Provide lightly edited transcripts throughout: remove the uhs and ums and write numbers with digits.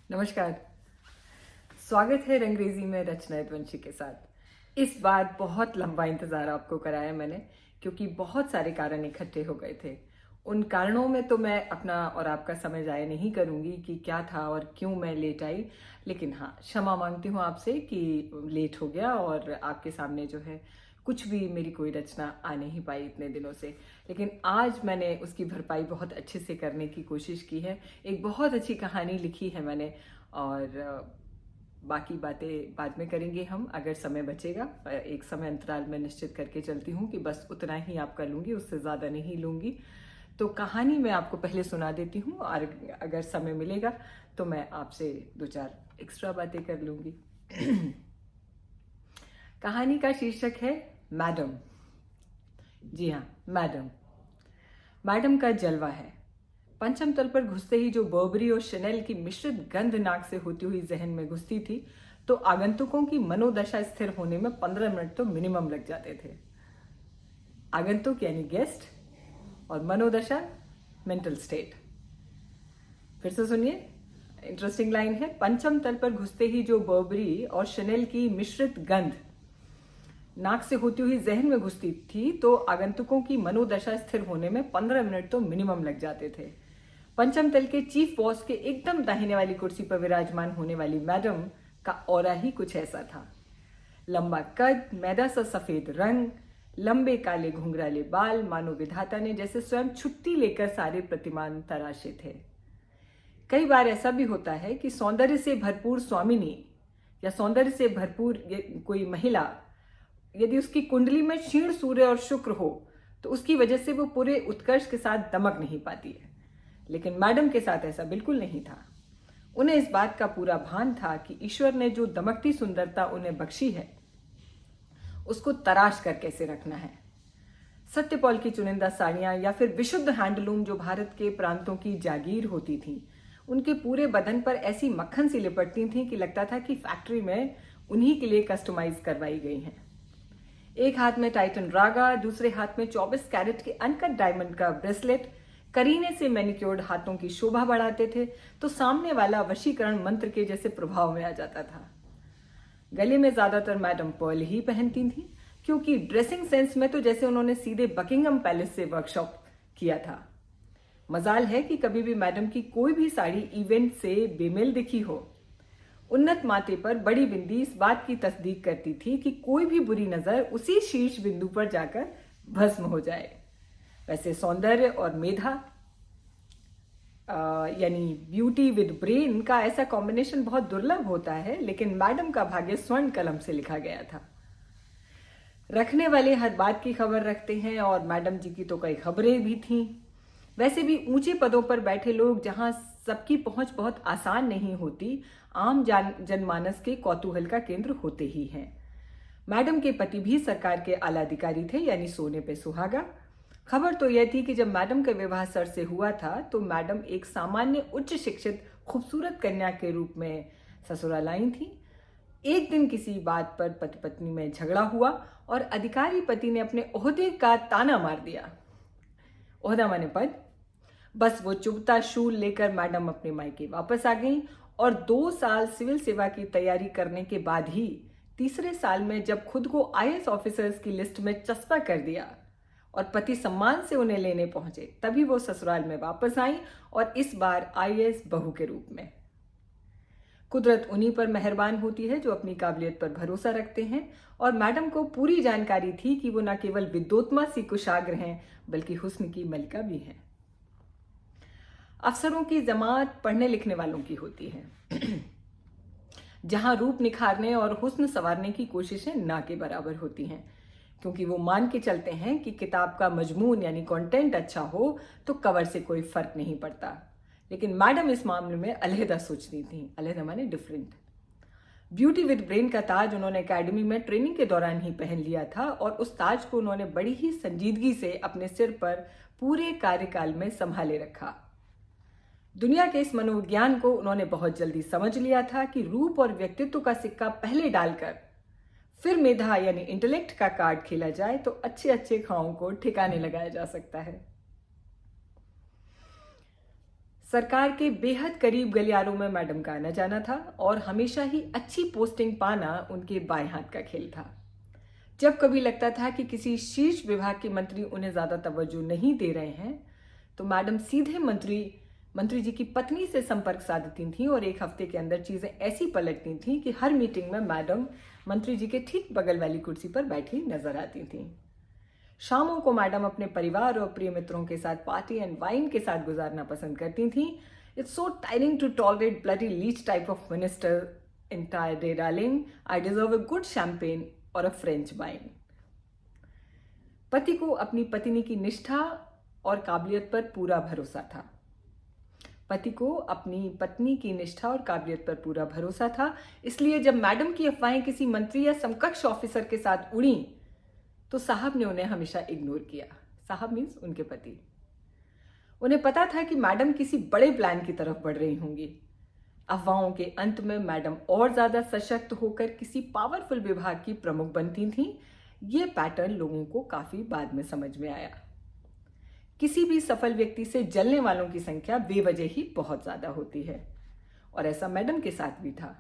नमस्कार। स्वागत है रंगरेजी में रचना यदुवंशी के साथ। इस बार बहुत लंबा इंतज़ार आपको कराया मैंने, क्योंकि बहुत सारे कारण इकट्ठे हो गए थे। उन कारणों में तो मैं अपना और आपका समय ज़ाया नहीं करूंगी कि क्या था और क्यों मैं लेट आई। लेकिन हाँ, क्षमा मांगती हूँ आपसे कि लेट हो गया और आपके सामने जो है कुछ भी मेरी कोई रचना आ नहीं पाई इतने दिनों से। लेकिन आज मैंने उसकी भरपाई बहुत अच्छे से करने की कोशिश की है। एक बहुत अच्छी कहानी लिखी है मैंने, और बाकी बातें बाद में करेंगे हम, अगर समय बचेगा। एक समय अंतराल में निश्चित करके चलती हूँ कि बस उतना ही आपका लूँगी, उससे ज़्यादा नहीं लूँगी। तो कहानी मैं आपको पहले सुना देती हूँ, और अगर समय मिलेगा तो मैं आपसे दो चार एक्स्ट्रा बातें कर लूँगी। कहानी का शीर्षक है मैडम। जी हाँ, मैडम। मैडम का जलवा है। पंचम तल पर घुसते ही जो बर्बरी और शनेल की मिश्रित गंध नाक से होती हुई जहन में घुसती थी, तो आगंतुकों की मनोदशा स्थिर होने में 15 मिनट तो मिनिमम लग जाते थे। आगंतुक यानी गेस्ट, और मनोदशा मेंटल स्टेट। फिर से सुनिए, इंटरेस्टिंग लाइन है। पंचम तल पर घुसते ही जो बर्बरी और शनेल की मिश्रित गंध नाक से होती हुई जहन में घुसती थी, तो आगंतुकों की मनोदशा स्थिर होने में 15 मिनट तो मिनिमम लग जाते थे। पंचम तल के चीफ बॉस के एकदम दाहिने वाली कुर्सी पर विराजमान होने वाली मैडम का ऑरा ही कुछ ऐसा था। लंबा कद, मैदा सा सफेद रंग, लंबे काले घुंघराले बाल, मानो विधाता ने जैसे स्वयं छुट्टी लेकर सारे प्रतिमान तराशे थे। कई बार ऐसा भी होता है कि सौंदर्य से भरपूर स्वामिनी या सौंदर्य से भरपूर कोई महिला, यदि उसकी कुंडली में क्षीण सूर्य और शुक्र हो, तो उसकी वजह से वो पूरे उत्कर्ष के साथ दमक नहीं पाती है। लेकिन मैडम के साथ ऐसा बिल्कुल नहीं था। उन्हें इस बात का पूरा भान था कि ईश्वर ने जो दमकती सुंदरता उन्हें बख्शी है, उसको तराश कर कैसे रखना है। सत्यपॉल की चुनिंदा साड़ियां या फिर विशुद्ध हैंडलूम जो भारत के प्रांतों की जागीर होती थी, उनके पूरे बदन पर ऐसी मक्खन सी लिपटती थी कि लगता था कि फैक्ट्री में उन्हीं के लिए कस्टमाइज करवाई गई हैं। एक हाथ में टाइटन रागा, दूसरे हाथ में 24 कैरेट के अनकट डायमंड का ब्रेसलेट करीने से मैनिक्योर्ड हाथों की शोभा बढ़ाते थे, तो सामने वाला वशीकरण मंत्र के जैसे प्रभाव में आ जाता था। गले में ज्यादातर मैडम पर्ल ही पहनती थी, क्योंकि ड्रेसिंग सेंस में तो जैसे उन्होंने सीधे बकिंगम पैलेस से वर्कशॉप किया था। मजाल है कि कभी भी मैडम की कोई भी साड़ी इवेंट से बेमेल दिखी हो। उन्नत माथे पर बड़ी बिंदी इस बात की तस्दीक करती थी कि कोई भी बुरी नजर उसी शीर्ष बिंदु पर जाकर भस्म हो जाए। वैसे सौंदर्य और मेधा यानी ब्यूटी विद ब्रेन का ऐसा कॉम्बिनेशन बहुत दुर्लभ होता है, लेकिन मैडम का भाग्य स्वर्ण कलम से लिखा गया था। रखने वाले हर बात की खबर रखते हैं, और मैडम जी की तो कई खबरें भी थीं। वैसे भी ऊंचे पदों पर बैठे लोग जहां सबकी पहुंच बहुत आसान नहीं होती, आम जनमानस के कौतूहल का केंद्र होते ही हैं। मैडम के पति भी सरकार के आला अधिकारी थे, यानी सोने पे सुहागा। खबर तो यह थी कि जब मैडम का विवाह सर से हुआ था, तो मैडम एक सामान्य उच्च शिक्षित खूबसूरत कन्या के रूप में ससुराल आई थी। एक दिन किसी बात पर पति पत्नी में झगड़ा हुआ और अधिकारी पति ने अपने ओहदे का ताना मार दिया। ओहदा माने पद। बस वो चुभता शूल लेकर मैडम अपने मायके वापस आ गईं, और 2 साल सिविल सेवा की तैयारी करने के बाद ही तीसरे साल में जब खुद को आईएएस ऑफिसर्स की लिस्ट में चस्पा कर दिया और पति सम्मान से उन्हें लेने पहुंचे, तभी वो ससुराल में वापस आई, और इस बार आईएएस बहू के रूप में। कुदरत उन्हीं पर मेहरबान होती है जो अपनी काबिलियत पर भरोसा रखते हैं, और मैडम को पूरी जानकारी थी कि वो न केवल विद्वोत्मा सी कुशाग्र हैं, बल्कि हुस्न की मलिका भी हैं। अफसरों की जमात पढ़ने लिखने वालों की होती है, जहां रूप निखारने और हुस्न संवारने की कोशिशें ना के बराबर होती हैं, क्योंकि वो मान के चलते हैं कि किताब का मजमून यानी कंटेंट अच्छा हो तो कवर से कोई फर्क नहीं पड़ता। लेकिन मैडम इस मामले में अलहदा सोचती थी। अलहदा माने डिफरेंट। ब्यूटी विद ब्रेन का ताज उन्होंने एकेडमी में ट्रेनिंग के दौरान ही पहन लिया था, और उस ताज को उन्होंने बड़ी ही संजीदगी से अपने सिर पर पूरे कार्यकाल में संभाले रखा। दुनिया के इस मनोविज्ञान को उन्होंने बहुत जल्दी समझ लिया था कि रूप और व्यक्तित्व का सिक्का पहले डालकर फिर मेधा यानी इंटेलेक्ट का कार्ड खेला जाए, तो अच्छे अच्छे खाओं को ठिकाने लगाया जा सकता है। सरकार के बेहद करीब गलियारों में मैडम का आना जाना था और हमेशा ही अच्छी पोस्टिंग पाना उनके बाएं हाथ का खेल था। जब कभी लगता था कि किसी शीर्ष विभाग के मंत्री उन्हें ज्यादा तवज्जो नहीं दे रहे हैं, तो मैडम सीधे मंत्री जी की पत्नी से संपर्क साधती थी और एक हफ्ते के अंदर चीजें ऐसी पलटती थी कि हर मीटिंग में मैडम मंत्री जी के ठीक बगल वाली कुर्सी पर बैठी नजर आती थी। शामों को मैडम अपने परिवार और प्रिय मित्रों के साथ पार्टी एंड वाइन के साथ गुजारना पसंद करती थी। It's so tiring to tolerate bloody leech type of minister entire day, darling. I deserve a good champagne or a French wine. पति को अपनी पत्नी की निष्ठा और काबिलियत पर पूरा भरोसा था। पति को अपनी पत्नी की निष्ठा और काबिलियत पर पूरा भरोसा था। इसलिए जब मैडम की अफवाहें किसी मंत्री या समकक्ष ऑफिसर के साथ उड़ी तो साहब ने उन्हें हमेशा इग्नोर किया। साहब मीन्स उनके पति। उन्हें पता था कि मैडम किसी बड़े प्लान की तरफ बढ़ रही होंगी। अफवाहों के अंत में मैडम और ज्यादा सशक्त होकर किसी पावरफुल विभाग की प्रमुख बनती थीं। ये पैटर्न लोगों को काफी बाद में समझ में आया। किसी भी सफल व्यक्ति से जलने वालों की संख्या बेवजह ही बहुत ज्यादा होती है और ऐसा मैडम के साथ भी था।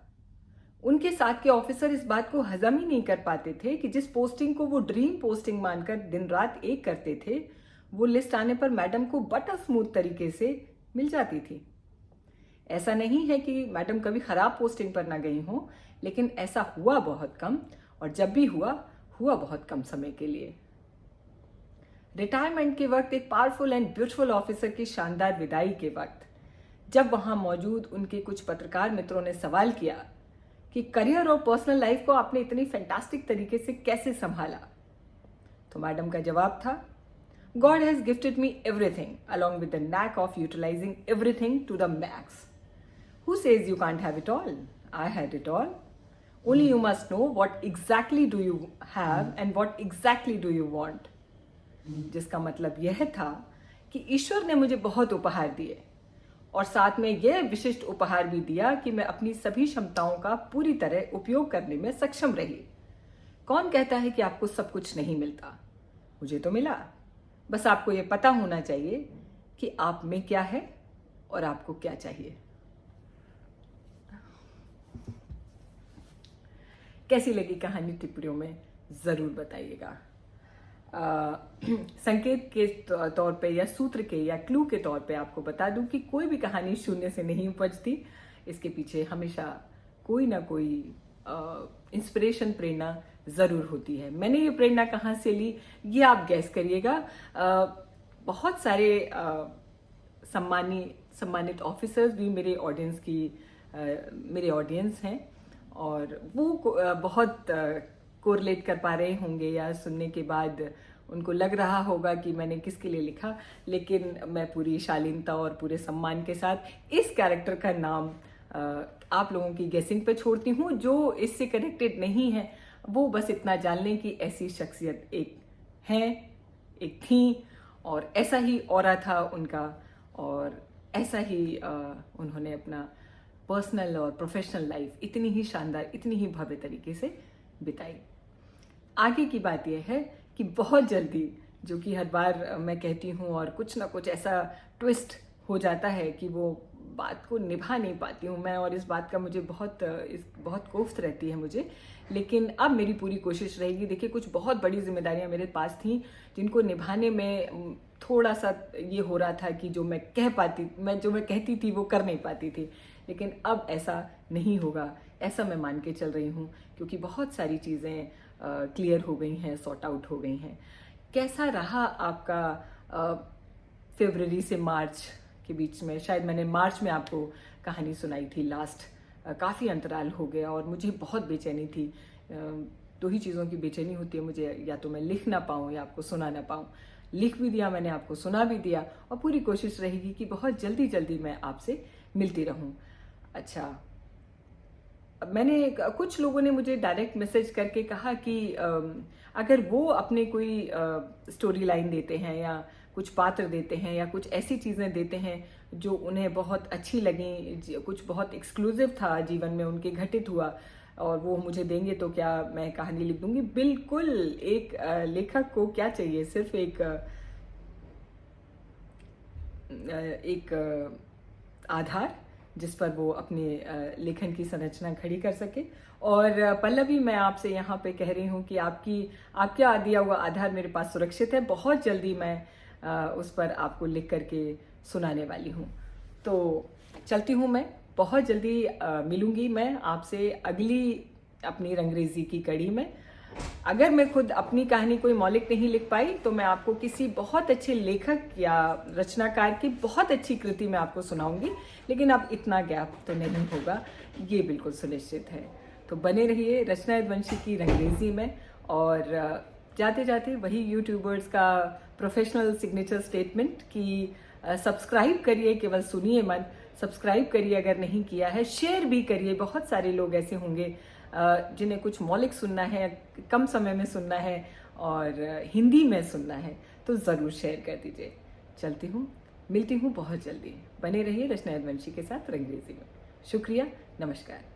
उनके साथ के ऑफिसर इस बात को हजम ही नहीं कर पाते थे कि जिस पोस्टिंग को वो ड्रीम पोस्टिंग मानकर दिन रात एक करते थे, वो लिस्ट आने पर मैडम को बटर स्मूथ तरीके से मिल जाती थी। ऐसा नहीं है कि मैडम कभी खराब पोस्टिंग पर ना गई हो, लेकिन ऐसा हुआ बहुत कम और जब भी हुआ बहुत कम समय के लिए। रिटायरमेंट के वक्त, एक पावरफुल एंड ब्यूटीफुल ऑफिसर की शानदार विदाई के वक्त, जब वहां मौजूद उनके कुछ पत्रकार मित्रों ने सवाल किया कि करियर और पर्सनल लाइफ को आपने इतनी फैंटास्टिक तरीके से कैसे संभाला, तो मैडम का जवाब था, God has gifted me everything along with the knack of utilizing everything to the max. Who says you can't have it all? I had it all. Only you must know what exactly do you have and what exactly do you want. जिसका मतलब यह था कि ईश्वर ने मुझे बहुत उपहार दिए और साथ में यह विशिष्ट उपहार भी दिया कि मैं अपनी सभी क्षमताओं का पूरी तरह उपयोग करने में सक्षम रही। कौन कहता है कि आपको सब कुछ नहीं मिलता? मुझे तो मिला। बस आपको यह पता होना चाहिए कि आप में क्या है और आपको क्या चाहिए। कैसी लगी कहानी टिप्पणियों में जरूर बताइएगा। संकेत के तौर पे या सूत्र के या क्लू के तौर पे आपको बता दूं कि कोई भी कहानी शून्य से नहीं उपजती। इसके पीछे हमेशा कोई ना कोई इंस्पिरेशन, प्रेरणा जरूर होती है। मैंने ये प्रेरणा कहाँ से ली, ये आप गैस करिएगा। बहुत सारे सम्मानित ऑफिसर्स भी मेरे ऑडियंस हैं और वो बहुत कोरिलेट कर पा रहे होंगे या सुनने के बाद उनको लग रहा होगा कि मैंने किसके लिए लिखा, लेकिन मैं पूरी शालीनता और पूरे सम्मान के साथ इस कैरेक्टर का नाम आप लोगों की गेसिंग पे छोड़ती हूँ। जो इससे कनेक्टेड नहीं है वो बस इतना जान लें कि ऐसी शख्सियत एक थी और ऐसा ही ऑरा था उनका और ऐसा ही उन्होंने अपना पर्सनल और प्रोफेशनल लाइफ इतनी ही शानदार, इतनी ही भव्य तरीके से बिताई। आगे की बात यह है कि बहुत जल्दी, जो कि हर बार मैं कहती हूँ और कुछ ना कुछ ऐसा ट्विस्ट हो जाता है कि वो बात को निभा नहीं पाती हूँ मैं, और इस बात का मुझे बहुत कोफ्त रहती है मुझे। लेकिन अब मेरी पूरी कोशिश रहेगी। देखिए, कुछ बहुत बड़ी जिम्मेदारियां मेरे पास थी जिनको निभाने में थोड़ा सा ये हो रहा था कि जो मैं कहती थी वो कर नहीं पाती थी, लेकिन अब ऐसा नहीं होगा, ऐसा मैं मान के चल रही हूँ, क्योंकि बहुत सारी चीज़ें क्लियर हो गई हैं, सॉर्ट आउट हो गई हैं। कैसा रहा आपका फरवरी से मार्च के बीच में? शायद मैंने मार्च में आपको कहानी सुनाई थी लास्ट। काफ़ी अंतराल हो गया और मुझे बहुत बेचैनी थी। दो ही चीज़ों की बेचैनी होती है मुझे, या तो मैं लिख ना पाऊँ या आपको सुना ना पाऊँ। लिख भी दिया मैंने, आपको सुना भी दिया, और पूरी कोशिश रहेगी कि बहुत जल्दी मैं आपसे मिलती रहूँ। अच्छा, मैंने कुछ लोगों ने मुझे डायरेक्ट मैसेज करके कहा कि अगर वो अपने कोई स्टोरी लाइन देते हैं या कुछ पात्र देते हैं या कुछ ऐसी चीज़ें देते हैं जो उन्हें बहुत अच्छी लगी, कुछ बहुत एक्सक्लूसिव था जीवन में उनके घटित हुआ, और वो मुझे देंगे तो क्या मैं कहानी लिख दूंगी? बिल्कुल। एक लेखक को क्या चाहिए? सिर्फ एक आधार जिस पर वो अपने लेखन की संरचना खड़ी कर सके। और पल्लवी, मैं आपसे यहाँ पे कह रही हूँ कि आपका दिया हुआ आधार मेरे पास सुरक्षित है। बहुत जल्दी मैं उस पर आपको लिख करके सुनाने वाली हूँ। तो चलती हूँ मैं, बहुत जल्दी मिलूंगी मैं आपसे अगली अपनी रंगरेजी की कड़ी में। अगर मैं खुद अपनी कहानी कोई मौलिक नहीं लिख पाई तो मैं आपको किसी बहुत अच्छे लेखक या रचनाकार की बहुत अच्छी कृति में आपको सुनाऊंगी, लेकिन अब इतना गैप तो नहीं होगा, ये बिल्कुल सुनिश्चित है। तो बने रहिए रचना यदुवंशी की रंगरेजी में। और जाते जाते वही यूट्यूबर्स का प्रोफेशनल सिग्नेचर स्टेटमेंट कि सब्सक्राइब करिए, केवल सुनिए मत, सब्सक्राइब करिए अगर नहीं किया है, शेयर भी करिए। बहुत सारे लोग ऐसे होंगे जिन्हें कुछ मौलिक सुनना है, कम समय में सुनना है और हिंदी में सुनना है, तो ज़रूर शेयर कर दीजिए। चलती हूँ, मिलती हूँ बहुत जल्दी। बने रहिए रचना यदुवंशी के साथ रंगरेजी में। शुक्रिया, नमस्कार।